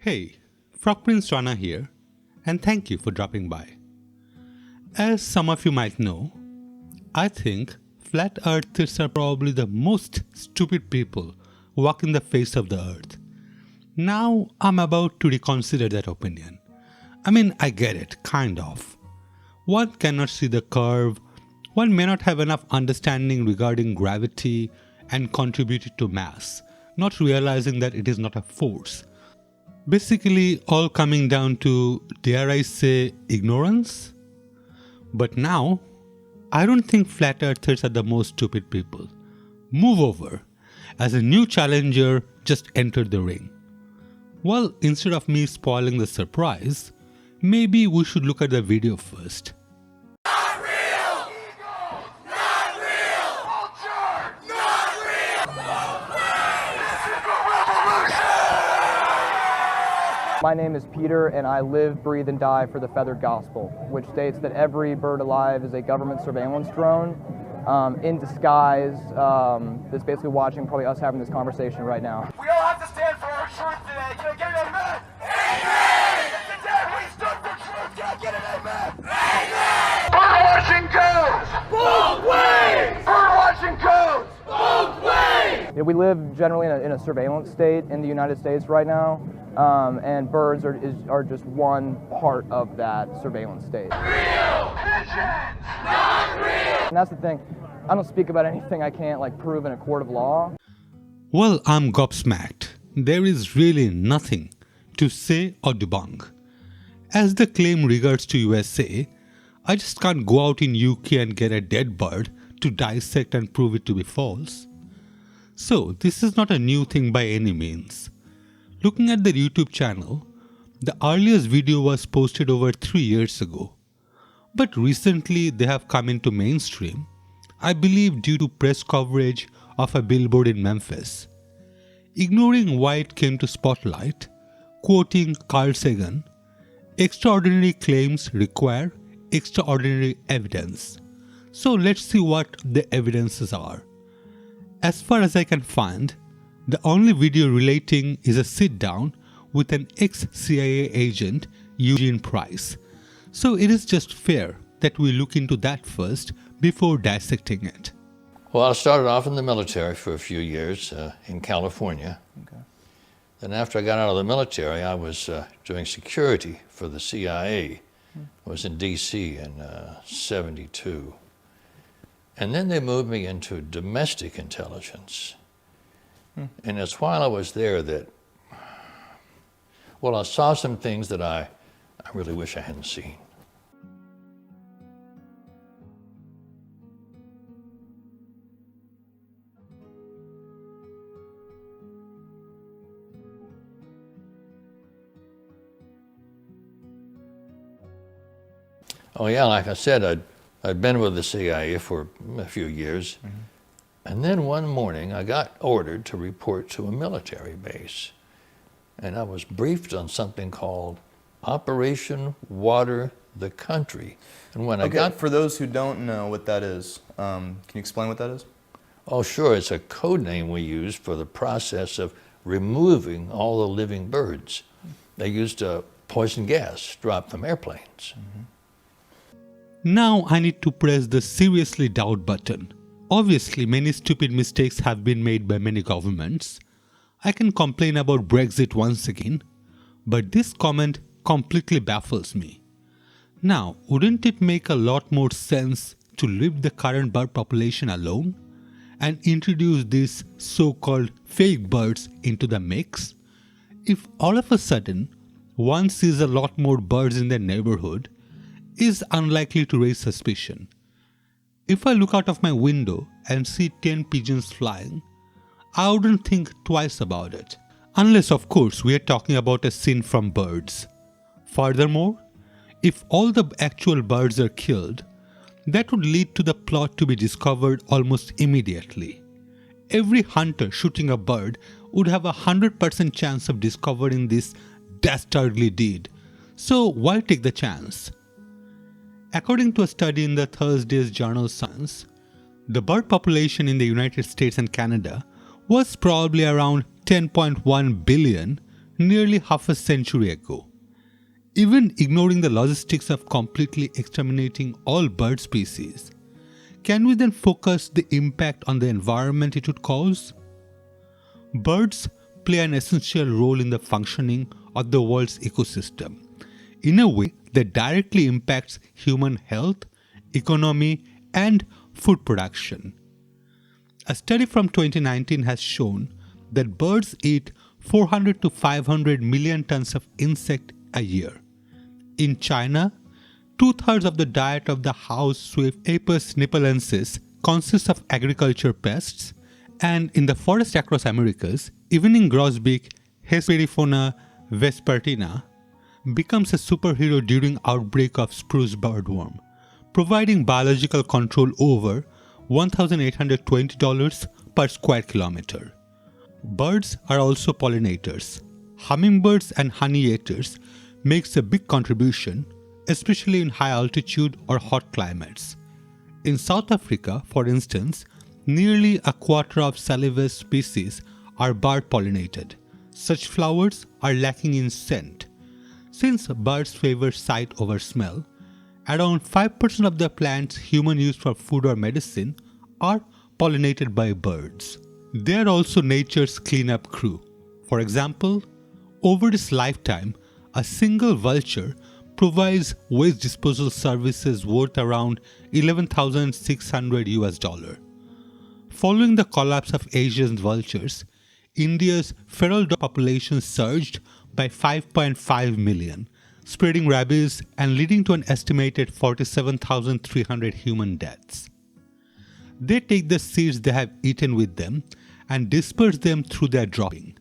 Hey, Frog Prince Rana here, and thank you for dropping by. As some of you might know, I think flat earthers are probably the most stupid people walking the face of the earth. Now I'm about to reconsider that opinion. I mean, I get it, kind of. One cannot see the curve, one may not have enough understanding regarding gravity and contribute it to mass, not realizing that it is not a force. Basically, all coming down to, dare I say, ignorance? But now, I don't think flat earthers are the most stupid people. Move over, as a new challenger just entered the ring. Well, instead of me spoiling the surprise, maybe we should look at the video first. Not real! Not real! Culture! Not real! No way! My name is Peter, and I live, breathe, and die for the feathered gospel, which states that every bird alive is a government surveillance drone in disguise that's basically watching probably us having this conversation right now. We all have to stand for our truth today. Can I get an amen? Amen! Today we stood for truth. Can I get an amen? Amen! Bird watching goes both ways! Bird watching goes both ways! You know, we live generally in a surveillance state in the United States right now, and birds are just one part of that surveillance state. Real pigeons! Not real! And that's the thing. I don't speak about anything I can't prove in a court of law. Well, I'm gobsmacked. There is really nothing to say or debunk. As the claim regards to USA, I just can't go out in UK and get a dead bird to dissect and prove it to be false. So this is not a new thing by any means. Looking at their YouTube channel, the earliest video was posted over 3 years ago. But recently they have come into mainstream, I believe due to press coverage of a billboard in Memphis. Ignoring why it came to spotlight, quoting Carl Sagan, extraordinary claims require extraordinary evidence. So let's see what the evidences are. As far as I can find, the only video relating is a sit-down with an ex-CIA agent, Eugene Price. So it is just fair that we look into that first before dissecting it. Well, I started off in the military for a few years in California. Okay. Then after I got out of the military, I was doing security for the CIA. I was in DC in 72. And then they moved me into domestic intelligence. And it's while I was there that, well, I saw some things that I really wish I hadn't seen. Oh yeah, like I said, I'd been with the CIA for a few years. And then one morning I got ordered to report to a military base. And I was briefed on something called Operation Water the Country. And when I got... For those who don't know what that is, can you explain what that is? Oh sure, it's a code name we use for the process of removing all the living birds. They used poison gas dropped from airplanes. Now I need to press the seriously doubt button. Obviously, many stupid mistakes have been made by many governments. I can complain about Brexit once again, but this comment completely baffles me. Now, wouldn't it make a lot more sense to leave the current bird population alone and introduce these so-called fake birds into the mix? If all of a sudden one sees a lot more birds in their neighborhood, is unlikely to raise suspicion. If I look out of my window and see 10 pigeons flying, I wouldn't think twice about it. Unless of course we are talking about a scene from birds. Furthermore, if all the actual birds are killed, that would lead to the plot to be discovered almost immediately. Every hunter shooting a bird would have a 100% chance of discovering this dastardly deed. So why take the chance? According to a study in the Thursday's journal Science, the bird population in the United States and Canada was probably around 10.1 billion nearly half a century ago. Even ignoring the logistics of completely exterminating all bird species, can we then focus the impact on the environment it would cause? Birds play an essential role in the functioning of the world's ecosystem, in a way that directly impacts human health, economy, and food production. A study from 2019 has shown that birds eat 400 to 500 million tons of insect a year. In China, 2/3 of the diet of the house swift Apis nipalensis consists of agriculture pests, and in the forest across Americas, evening grosbeak Hesperiphona vespertina becomes a superhero during outbreak of spruce birdworm, providing biological control over $1,820 per square kilometer. Birds are also pollinators. Hummingbirds and honey eaters makes a big contribution, especially in high altitude or hot climates. In South Africa, for instance, nearly a quarter of Salivus species are bird pollinated. Such flowers are lacking in scent. Since birds favor sight over smell, around 5% of the plants humans use for food or medicine are pollinated by birds. They are also nature's cleanup crew. For example, over its lifetime, a single vulture provides waste disposal services worth around $11,600. Following the collapse of Asian vultures, India's feral dog population surged by 5.5 million, spreading rabies and leading to an estimated 47,300 human deaths. They take the seeds they have eaten with them and disperse them through their dropping.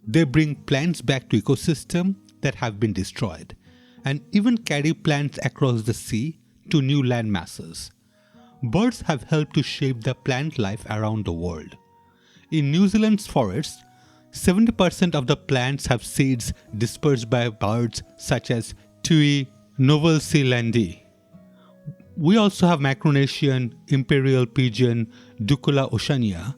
They bring plants back to ecosystem that have been destroyed, and even carry plants across the sea to new land masses. Birds have helped to shape the plant life around the world. In New Zealand's forests, 70% of the plants have seeds dispersed by birds such as Tui novelzealandi. We also have Micronesian imperial pigeon Ducula oceania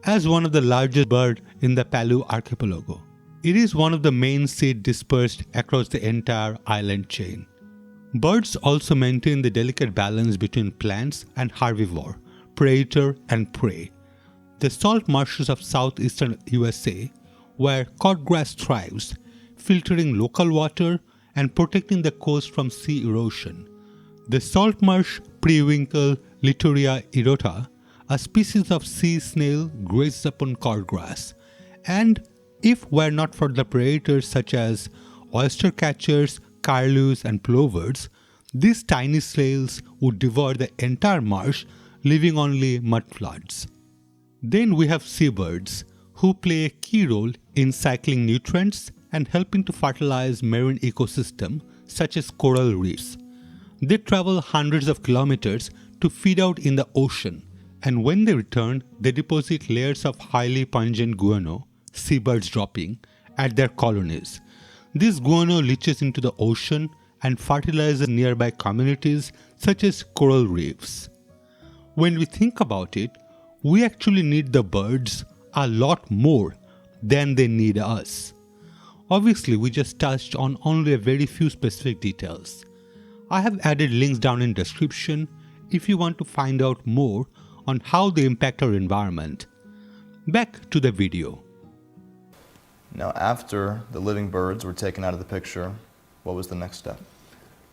as one of the largest birds in the Palau archipelago. It is one of the main seed dispersed across the entire island chain. Birds also maintain the delicate balance between plants and herbivore, predator and prey. The salt marshes of southeastern USA, where codgrass thrives, filtering local water and protecting the coast from sea erosion. The salt marsh periwinkle Littoria erota, a species of sea snail, grazes upon codgrass, and if were not for the predators such as oyster catchers, curlews and plovers, these tiny snails would devour the entire marsh, leaving only mudfloods. Then we have seabirds, who play a key role in cycling nutrients and helping to fertilize marine ecosystem such as coral reefs. They travel hundreds of kilometers to feed out in the ocean, and when they return, they deposit layers of highly pungent guano, seabirds dropping, at their colonies. This guano leaches into the ocean and fertilizes nearby communities such as coral reefs. When we think about it, we actually need the birds a lot more than they need us. Obviously, we just touched on only a very few specific details. I have added links down in description if you want to find out more on how they impact our environment. Back to the video. Now, after the living birds were taken out of the picture, what was the next step?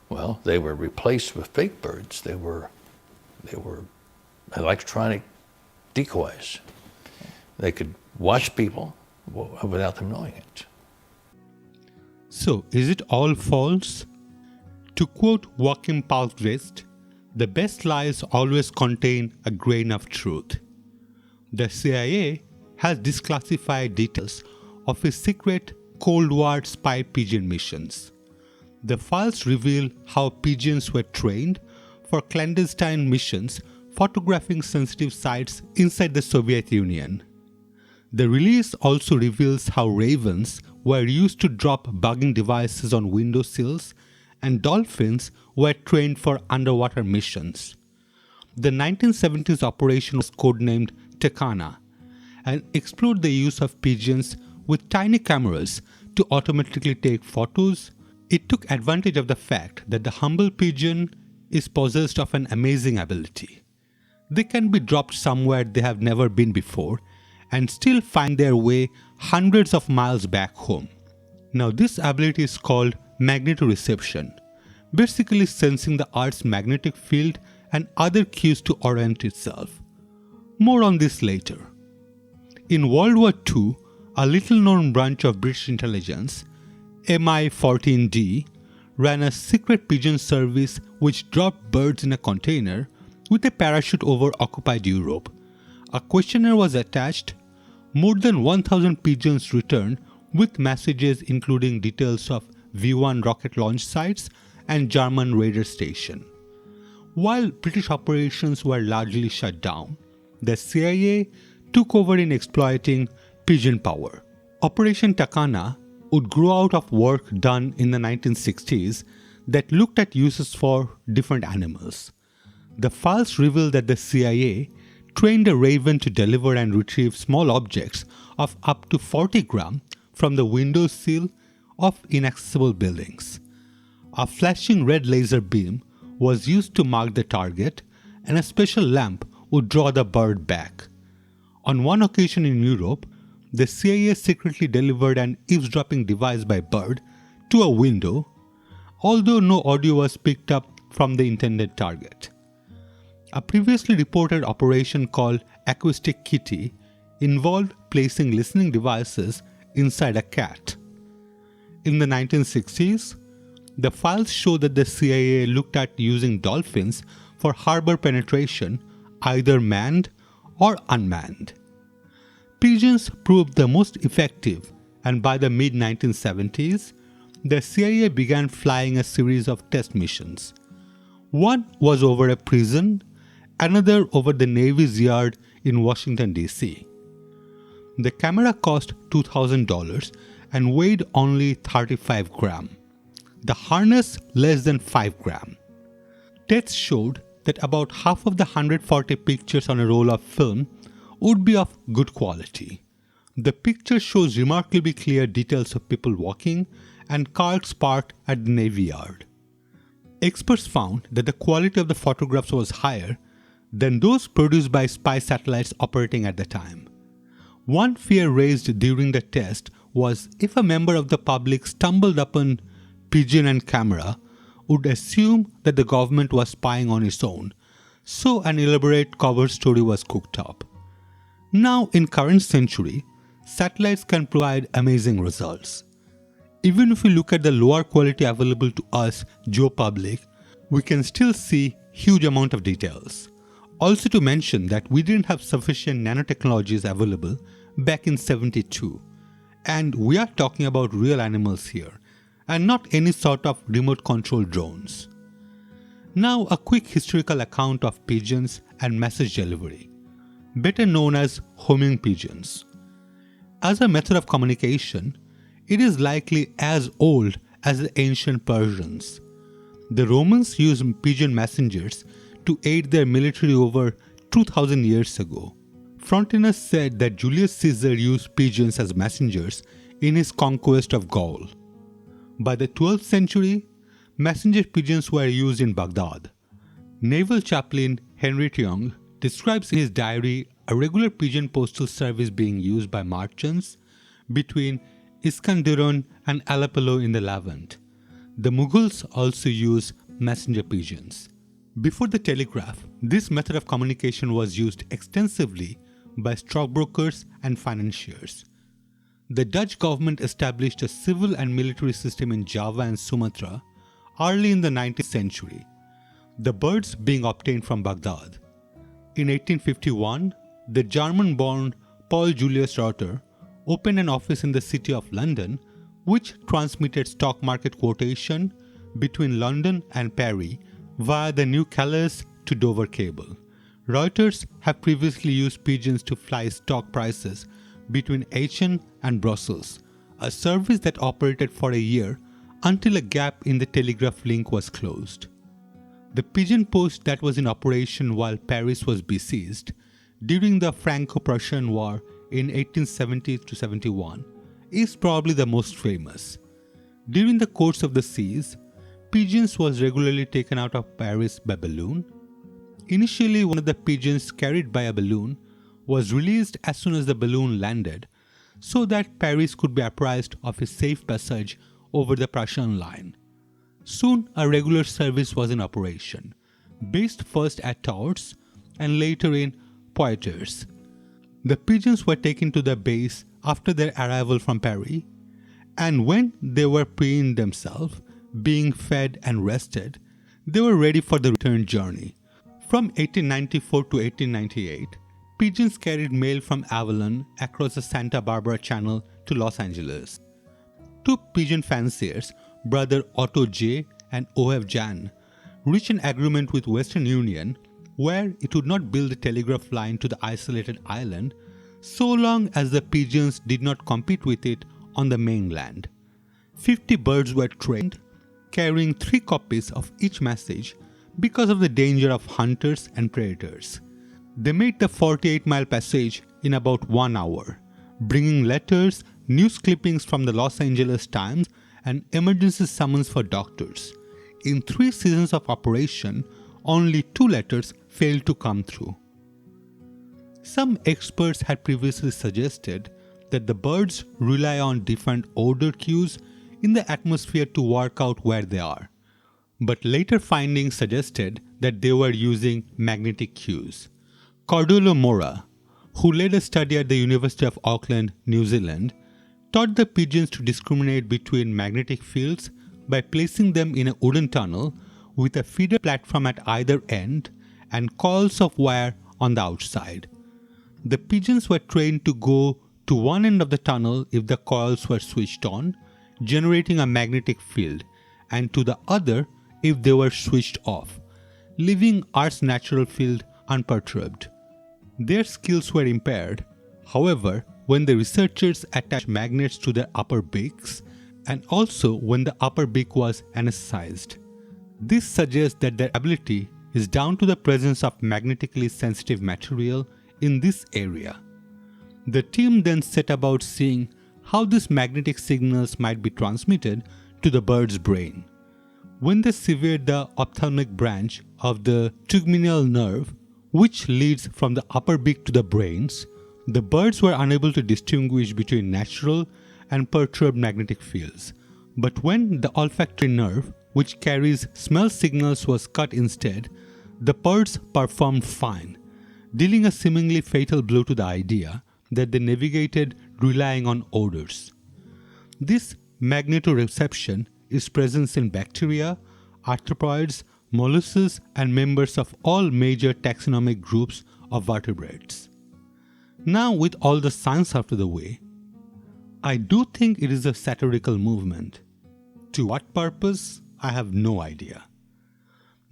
Well, they were replaced with fake birds. They were electronic decoys. They could watch people without them knowing it. So, is it all false? To quote Joachim Palmqvist, the best lies always contain a grain of truth. The CIA has declassified details of his secret Cold War spy pigeon missions. The files reveal how pigeons were trained for clandestine missions photographing sensitive sites inside the Soviet Union. The release also reveals how ravens were used to drop bugging devices on windowsills, and dolphins were trained for underwater missions. The 1970s operation was codenamed Tekana and explored the use of pigeons with tiny cameras to automatically take photos, it took advantage of the fact that the humble pigeon is possessed of an amazing ability. They can be dropped somewhere they have never been before and still find their way hundreds of miles back home. Now this ability is called magnetoreception, basically sensing the Earth's magnetic field and other cues to orient itself. More on this later. In World War II, a little-known branch of British intelligence, MI-14D, ran a secret pigeon service which dropped birds in a container with a parachute over occupied Europe. A questionnaire was attached. More than 1,000 pigeons returned with messages including details of V-1 rocket launch sites and German radar station. While British operations were largely shut down, the CIA took over in exploiting pigeon power. Operation Takana would grow out of work done in the 1960s that looked at uses for different animals. The files reveal that the CIA trained a raven to deliver and retrieve small objects of up to 40 grams from the window sill of inaccessible buildings. A flashing red laser beam was used to mark the target, and a special lamp would draw the bird back. On one occasion in Europe, the CIA secretly delivered an eavesdropping device by bird to a window, although no audio was picked up from the intended target. A previously reported operation called Acoustic Kitty involved placing listening devices inside a cat. In the 1960s, the files show that the CIA looked at using dolphins for harbor penetration, either manned or unmanned. Pigeons proved the most effective, and by the mid-1970s, the CIA began flying a series of test missions. One was over a prison, another over the Navy's yard in Washington, D.C. The camera cost $2,000 and weighed only 35 grams. The harness less than 5 grams. Tests showed that about half of the 140 pictures on a roll of film would be of good quality. The picture shows remarkably clear details of people walking and cars parked at the Navy Yard. Experts found that the quality of the photographs was higher than those produced by spy satellites operating at the time. One fear raised during the test was if a member of the public stumbled upon pigeon and camera, would assume that the government was spying on its own, so an elaborate cover story was cooked up. Now, in current century, satellites can provide amazing results. Even if we look at the lower quality available to us, Joe Public, we can still see huge amount of details. Also to mention that we didn't have sufficient nanotechnologies available back in '72, and we are talking about real animals here, and not any sort of remote control drones. Now a quick historical account of pigeons and message delivery, better known as homing pigeons. As a method of communication, it is likely as old as the ancient Persians. The Romans used pigeon messengers to aid their military over 2000 years ago. Frontinus said that Julius Caesar used pigeons as messengers in his conquest of Gaul. By the 12th century, messenger pigeons were used in Baghdad. Naval chaplain Henry Young describes in his diary a regular pigeon postal service being used by merchants between Iskenderun and Aleppo in the Levant. The Mughals also used messenger pigeons. Before the telegraph, this method of communication was used extensively by stockbrokers and financiers. The Dutch government established a civil and military system in Java and Sumatra early in the 19th century, the birds being obtained from Baghdad. In 1851, the German-born Paul Julius Reuter opened an office in the city of London which transmitted stock market quotation between London and Paris via the New Calais to Dover cable. Reuters have previously used pigeons to fly stock prices between Aachen and Brussels, a service that operated for a year until a gap in the telegraph link was closed. The pigeon post that was in operation while Paris was besieged during the Franco-Prussian War in 1870-71 is probably the most famous. During the course of the siege, pigeons was regularly taken out of Paris by balloon. Initially, one of the pigeons carried by a balloon was released as soon as the balloon landed, so that Paris could be apprised of his safe passage over the Prussian line. Soon, a regular service was in operation, based first at Tours and later in Poitiers. The pigeons were taken to the base after their arrival from Paris, and when they were preening themselves, being fed and rested, they were ready for the return journey. From 1894 to 1898, pigeons carried mail from Avalon across the Santa Barbara Channel to Los Angeles. Two pigeon fanciers, brother Otto J. and O.F. Jan, reached an agreement with Western Union where it would not build a telegraph line to the isolated island so long as the pigeons did not compete with it on the mainland. 50 birds were trained, carrying 3 copies of each message because of the danger of hunters and predators. They made the 48-mile passage in about 1 hour, bringing letters, news clippings from the Los Angeles Times, and emergency summons for doctors. In 3 seasons of operation, only 2 letters failed to come through. Some experts had previously suggested that the birds rely on different odor cues in the atmosphere to work out where they are, but later findings suggested that they were using magnetic cues. Cordolo Mora, who led a study at the University of Auckland, New Zealand, taught the pigeons to discriminate between magnetic fields by placing them in a wooden tunnel with a feeder platform at either end and coils of wire on the outside. The pigeons were trained to go to one end of the tunnel if the coils were switched on, generating a magnetic field, and to the other if they were switched off, leaving Earth's natural field unperturbed. Their skills were impaired, however, when the researchers attached magnets to their upper beaks and also when the upper beak was anesthetized. This suggests that their ability is down to the presence of magnetically sensitive material in this area. The team then set about seeing how these magnetic signals might be transmitted to the bird's brain. When they severed the ophthalmic branch of the tegmental nerve, which leads from the upper beak to the brains, the birds were unable to distinguish between natural and perturbed magnetic fields. But when the olfactory nerve, which carries smell signals, was cut instead, the birds performed fine, dealing a seemingly fatal blow to the idea that they navigated relying on odors. This magnetoreception is present in bacteria, arthropods, molluscs, and members of all major taxonomic groups of vertebrates. Now, with all the science out of the way, I do think it is a satirical movement. To what purpose? I have no idea.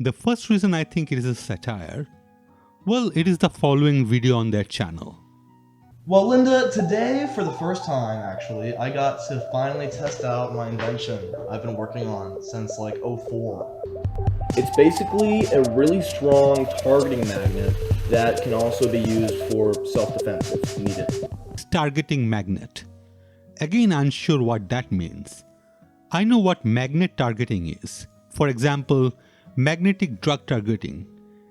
The first reason I think it is a satire, well, it is the following video on their channel. Well, Linda, today, for the first time, actually, I got to finally test out my invention I've been working on since, like, '04. It's basically a really strong targeting magnet that can also be used for self-defense if needed. Targeting magnet. Again, unsure what that means. I know what magnet targeting is. For example, magnetic drug targeting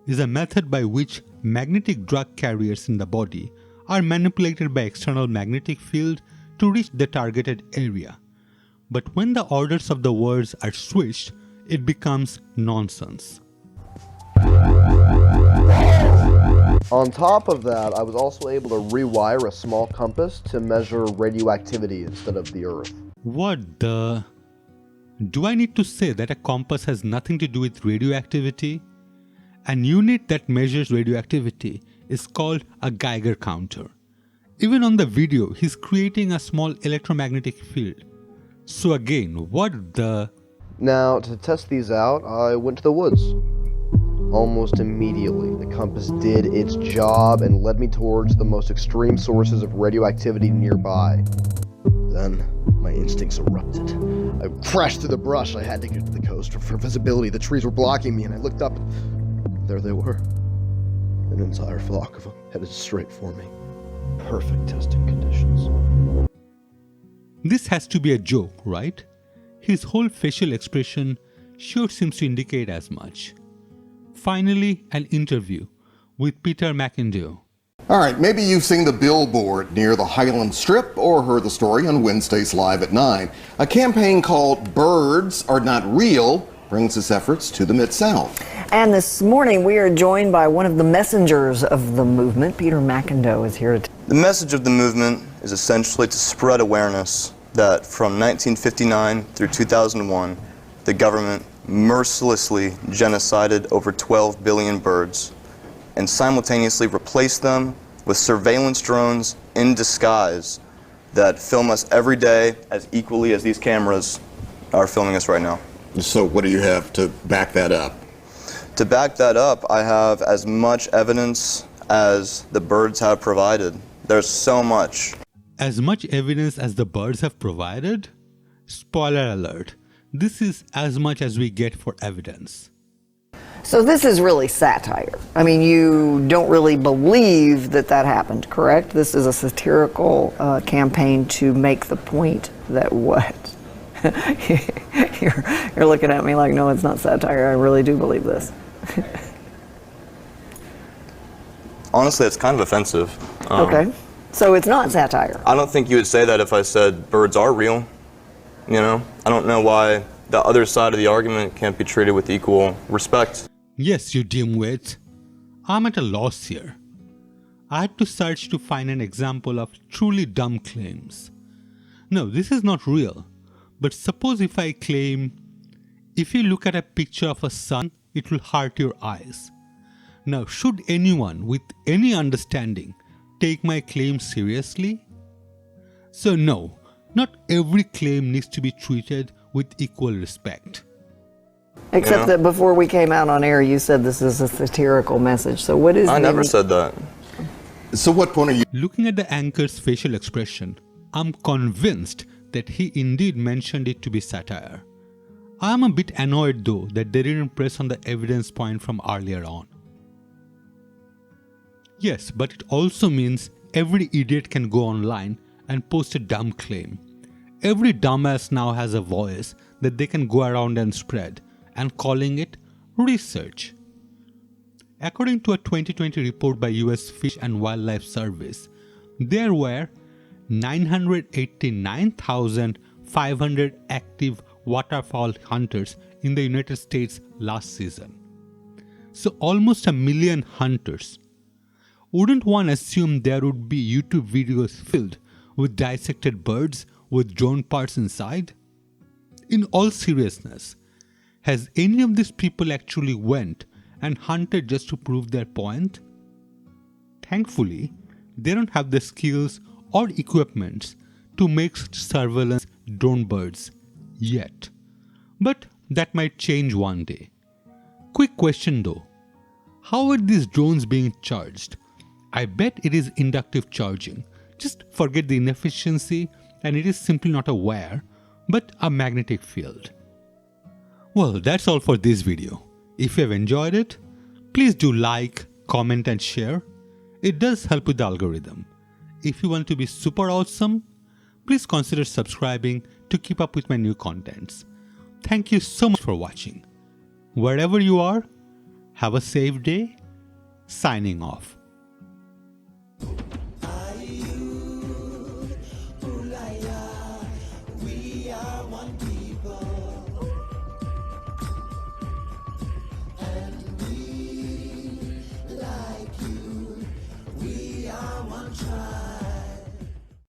is a method by which magnetic drug carriers in the body are manipulated by external magnetic field to reach the targeted area. But when the orders of the words are switched, it becomes nonsense. On top of that, I was also able to rewire a small compass to measure radioactivity instead of the Earth. What the? Do I need to say that a compass has nothing to do with radioactivity? An unit that measures radioactivity is called a Geiger counter. Even on the video, he's creating a small electromagnetic field. So again, what the? Now, to test these out, I went to the woods. Almost immediately, the compass did its job and led me towards the most extreme sources of radioactivity nearby. Then, my instincts erupted. I crashed through the brush. I had to get to the coast for visibility. The trees were blocking me, and I looked up, and there they were. An entire flock of them headed straight for me. Perfect testing conditions. This has to be a joke, right? His whole facial expression sure seems to indicate as much. Finally, an interview with Peter McIndoe. All right, maybe you've seen the billboard near the Highland Strip or heard the story on Wednesdays Live at 9. A campaign called Birds Are Not Real brings its efforts to the Mid-South. And this morning we are joined by one of the messengers of the movement. Peter McIndoe is here. The message of the movement is essentially to spread awareness that from 1959 through 2001, the government mercilessly genocided over 12 billion birds and simultaneously replaced them with surveillance drones in disguise that film us every day as equally as these cameras are filming us right now. So what do you have to back that up? To back that up, I have as much evidence as the birds have provided. There's so much. As much evidence as the birds have provided? Spoiler alert, this is as much as we get for evidence. So this is really satire. I mean, you don't really believe that that happened, correct? This is a satirical campaign to make the point that what? You're looking at me like, no, it's not satire. I really do believe this. Honestly, it's kind of offensive. Okay. So it's not satire. I don't think you would say that if I said birds are real. You know? I don't know why the other side of the argument can't be treated with equal respect. Yes, you dimwit. I'm at a loss here. I had to search to find an example of truly dumb claims. No, this is not real. But suppose if I claim, if you look at a picture of a sun, it will hurt your eyes. Now, should anyone with any understanding take my claim seriously? So no, not every claim needs to be treated with equal respect. Except that before we came out on air, you said this is a satirical message. So what is I never said that. So what point are you... Looking at the anchor's facial expression, I'm convinced that he indeed mentioned it to be satire. I am a bit annoyed though that they didn't press on the evidence point from earlier on. Yes, but it also means every idiot can go online and post a dumb claim. Every dumbass now has a voice that they can go around and spread, and calling it research. According to a 2020 report by US Fish and Wildlife Service, there were 989,500 active waterfowl hunters in the United States last season. So almost 1 million hunters. Wouldn't one assume there would be YouTube videos filled with dissected birds with drone parts inside? In all seriousness, has any of these people actually went and hunted just to prove their point? Thankfully, they don't have the skills or equipments to make surveillance drone birds yet. But that might change one day. Quick question though, how are these drones being charged? I bet it is inductive charging. Just forget the inefficiency and it is simply not a wire, but a magnetic field. Well, that's all for this video. If you have enjoyed it, please do like, comment and share. It does help with the algorithm. If you want to be super awesome, please consider subscribing to keep up with my new contents. Thank you so much for watching. Wherever you are, have a safe day. Signing off. We are one.